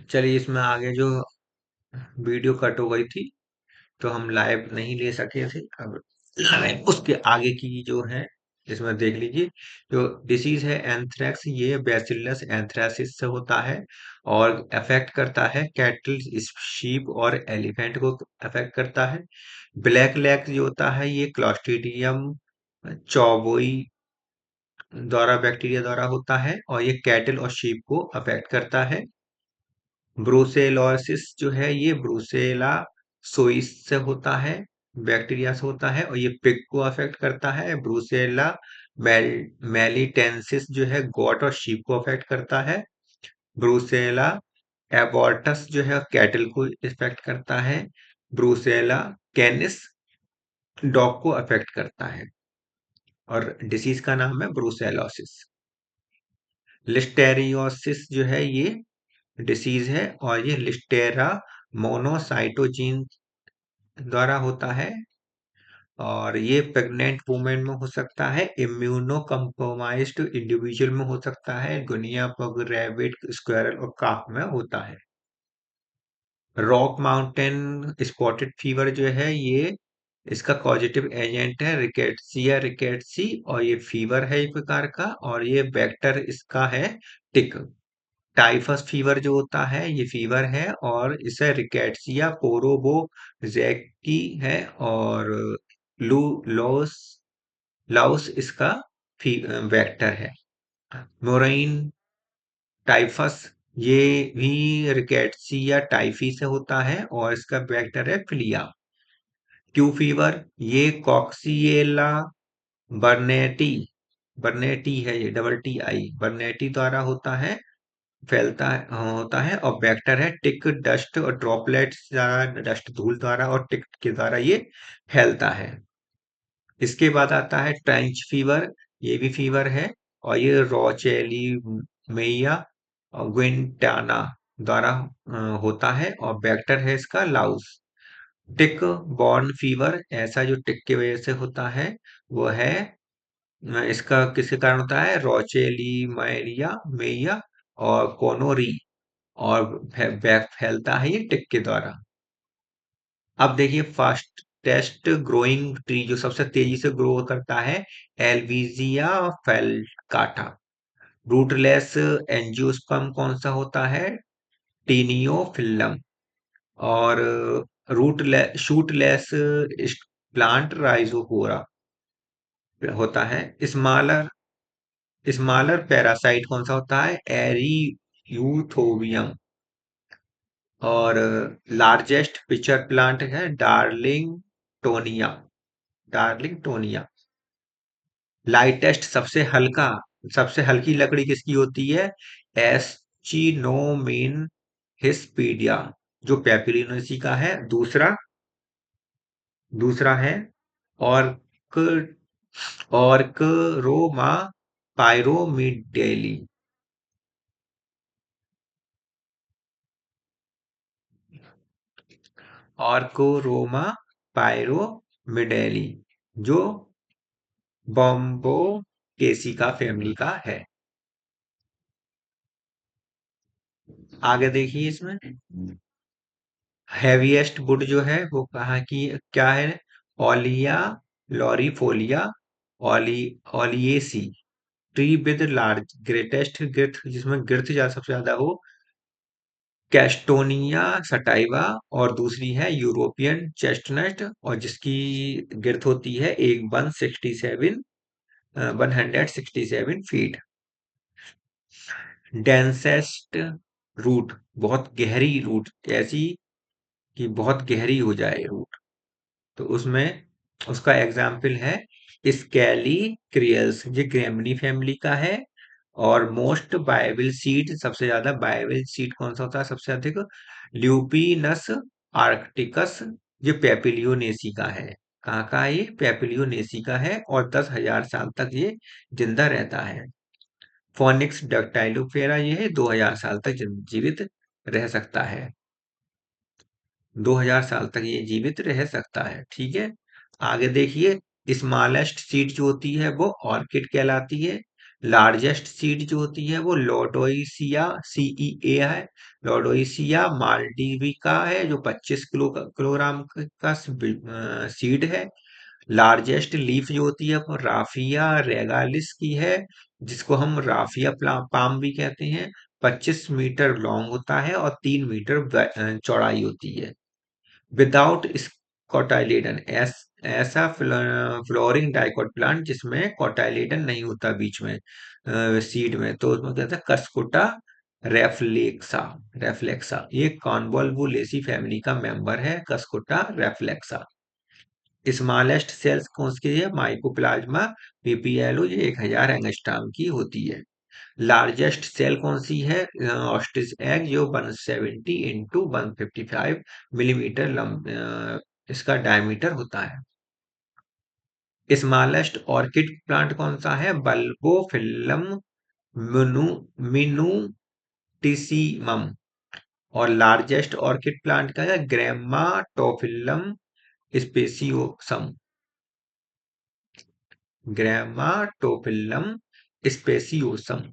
चलिए, इसमें आगे जो वीडियो कट हो गई थी तो हम लाइव नहीं ले सके थे। अब लाइव उसके आगे की जो है इसमें देख लीजिए। जो डिसीज है एंथ्रेक्स, ये बैसिलस एंथ्रासिस से होता है और अफेक्ट करता है कैटल, शीप और एलिफेंट को अफेक्ट करता है। ब्लैक लैग जो होता है ये क्लॉस्ट्रीडियम चौबोई द्वारा, बैक्टीरिया द्वारा होता है और ये कैटल और शीप को अफेक्ट करता है। ब्रूसेलोसिस जो है ये ब्रूसेला सोइस से होता है, बैक्टीरिया से होता है और ये पिग को अफेक्ट करता है। ब्रूसेला मेलिटेंसिस जो है गॉट और शीप को अफेक्ट करता है। ब्रूसेला एबॉर्टस जो है कैटल को इफेक्ट करता है। ब्रूसेला कैनिस डॉग को अफेक्ट करता है और डिसीज का नाम है ब्रूसेलोसिस। लिस्टेरियोसिस जो है ये डिसीज है और ये लिस्टेरा मोनोसाइटोजीन द्वारा होता है और ये प्रेग्नेंट वुमेन में हो सकता है, इम्यूनो कम्प्रोमाइज्ड इंडिविजुअल में हो सकता है, गुनिया पग, रैबिट, स्क्वायरल और काफ में होता है। रॉक माउंटेन स्पॉटेड फीवर जो है ये इसका कॉजेटिव एजेंट है रिकेट्सिया रिकेट्सी और ये फीवर है एक प्रकार का और ये वेक्टर इसका है टिक। टाइफस फीवर जो होता है ये फीवर है और इसे रिकेट्सिया कोरोबो जैकी है और लू लॉस लाउस इसका वेक्टर है। मोराइन टाइफस ये भी रिकेट्सिया टाइफी से होता है और इसका वेक्टर है फिलिया। ट्यू फीवर ये कॉक्सिएला बर्नेटी, बर्नेटी है ये डबल टी आई, बर्नेटी द्वारा होता है, फैलता है, होता है और वेक्टर है टिक, डस्ट और ड्रॉपलेट्स द्वारा, डस्ट धूल द्वारा और टिक के द्वारा ये फैलता है। इसके बाद आता है ट्रेंच फीवर, ये भी फीवर है और ये रोचेली मेया और ग्विंटाना द्वारा होता है और वेक्टर है इसका लाउस। टिक बॉर्न फीवर, ऐसा जो टिक की वजह से होता है वो है इसका किसके कारण होता है, रोचेली मैरिया मेया और कोनोरी और फैलता है ये टिक के द्वारा। अब देखिए फास्टेस्ट ग्रोइंग ट्री जो सबसे तेजी से ग्रो करता है, एल्विजिया फैलकाटा। रूटलेस एंजियोस्पर्म कौन सा होता है, टीनियोफिल्लम। और रूटलेस शूटलेस प्लांट राइजोफोरा होता है। स्मॉलर स्मॉलर पैरासाइट कौन सा होता है, एरी और लार्जेस्ट पिचर प्लांट है टोनिया डार्लिंग टोनिया। लाइटेस्ट सबसे हल्की लकड़ी किसकी होती है, एस्चिनोमेन हिस्पीडिया जो पेपिलिनोसी का है। दूसरा दूसरा है ऑर्क ऑर्करोमा पायरोमिडेली। ऑर्कोरोमा पायरोमिडेली जो बॉम्बो केसी का फैमिली का है। आगे देखिए इसमें हैवीएस्ट वुड जो है वो कहाँ की क्या है, ओलिया लॉरीफोलिया ओली oleaceae. Tree with large greatest girth, जिसमें girth ज्यादा सबसे ज्यादा हो, कैस्टोनिया सटाइवा और दूसरी है यूरोपियन चेस्टनट और जिसकी girth होती है एक 167 डेंसेस्ट रूट, बहुत गहरी रूट, ऐसी कि बहुत गहरी हो जाए रूट, तो उसमें उसका एग्जाम्पल है स्केली क्रियल्स, ये ग्रेमनी फैमिली का है। और मोस्ट बायबल सीड, सबसे ज्यादा बायबल सीड कौन सा होता है सबसे अधिक, ल्यूपिनस आर्कटिकस, ये पेपिलियोनेसी का है। कहाँ का है ये, पेपिलियोनेसी का है और 10,000 साल तक ये जिंदा रहता है। फोनिक्स डक्टाइलोफेरा ये है 2,000 साल तक जीवित रह सकता है, 2,000 साल तक ये जीवित रह सकता है, ठीक है। आगे देखिए स्मॉलेस्ट सीड जो होती है वो ऑर्किड कहलाती है। लार्जेस्ट सीड जो होती है वो लोडोइसिया CEA है। लोडोइसिया मालडीविका है जो 25 किलोग्राम का सीड है। लार्जेस्ट लीफ जो होती है वो राफिया रेगालिस की है, जिसको हम राफिया पाम भी कहते हैं। 25 मीटर लॉन्ग होता है और 3 मीटर चौड़ाई होती है। विदाउट कोटाइलेडन, ऐसा फ्लोरिंग डाइकोट प्लांट जिसमें कोटाइलेडन नहीं होता बीच में सीड में, तो उसमें कहते हैं कसकुटा रेफ्लेक्सा। रेफ्लेक्सा ये कॉन्वोल्वुलेसी फैमिली का मेंबर है, कसकुटा रेफ्लेक्सा। स्मॉलेस्ट सेल्स कौन सी है? माइकोप्लाज्मा पीपीएलओ, ये 1000 एंगस्ट्रॉम की होती है। लार्जेस्ट सेल कौन सी है? ऑस्ट्रिच एग, जो 170 × 155 मिलीमीटर इसका डायमीटर होता है। स्मॉलेस्ट ऑर्किड प्लांट कौन सा है? बल्बोफिलम मिनु मिनुटिसिमम। और लार्जेस्ट ऑर्किड प्लांट का है ग्रेमाटोफिलम स्पेसियोसम। ग्रेमाटोफिलम स्पेसियोसम।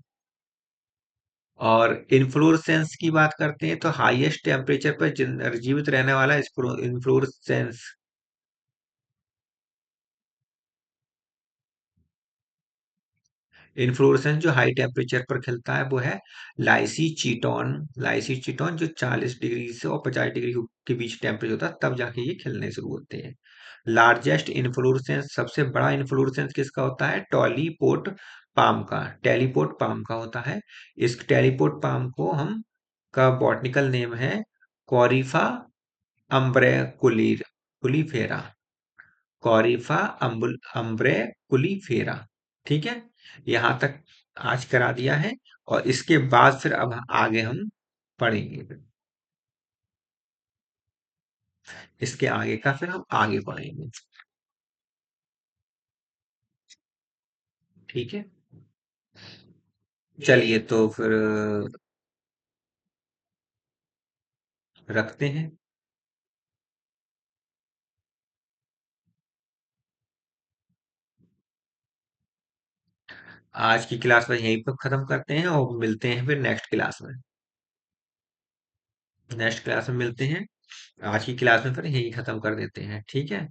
और इन्फ्लोरेसेंस की बात करते हैं तो हाईएस्ट टेम्परेचर पर जीवित रहने वाला इन्फ्लोरेसेंस। इन्फ्लोरेसेंस जो हाई टेम्परेचर पर खिलता है वो है लाइसी चीटोन। लाइसी चीटोन जो 40 डिग्री से और 50 डिग्री के बीच टेम्परेचर होता है, तब जाके ये खिलने शुरू होते हैं। लार्जेस्ट इन्फ्लोरेसेंस, सबसे बड़ा इन्फ्लोरेसेंस किसका होता है? टॉलीपोट पाम का। टेलीपोट पाम का होता है। इस टेलीपोट पाम को हम का बॉटनिकल नेम है कॉरिफा अम्ब्रेकुलिफेरा। कॉरिफा अम्ब्रेकुलिफेरा। ठीक है, यहाँ तक आज करा दिया है। और इसके बाद फिर अब आगे हम पढ़ेंगे। इसके आगे का फिर हम आगे पढ़ेंगे। ठीक है, चलिए तो फिर रखते हैं। आज की क्लास में यहीं पर खत्म करते हैं और मिलते हैं फिर नेक्स्ट क्लास में। नेक्स्ट क्लास में मिलते हैं। आज की क्लास में फिर यहीं खत्म कर देते हैं, ठीक है।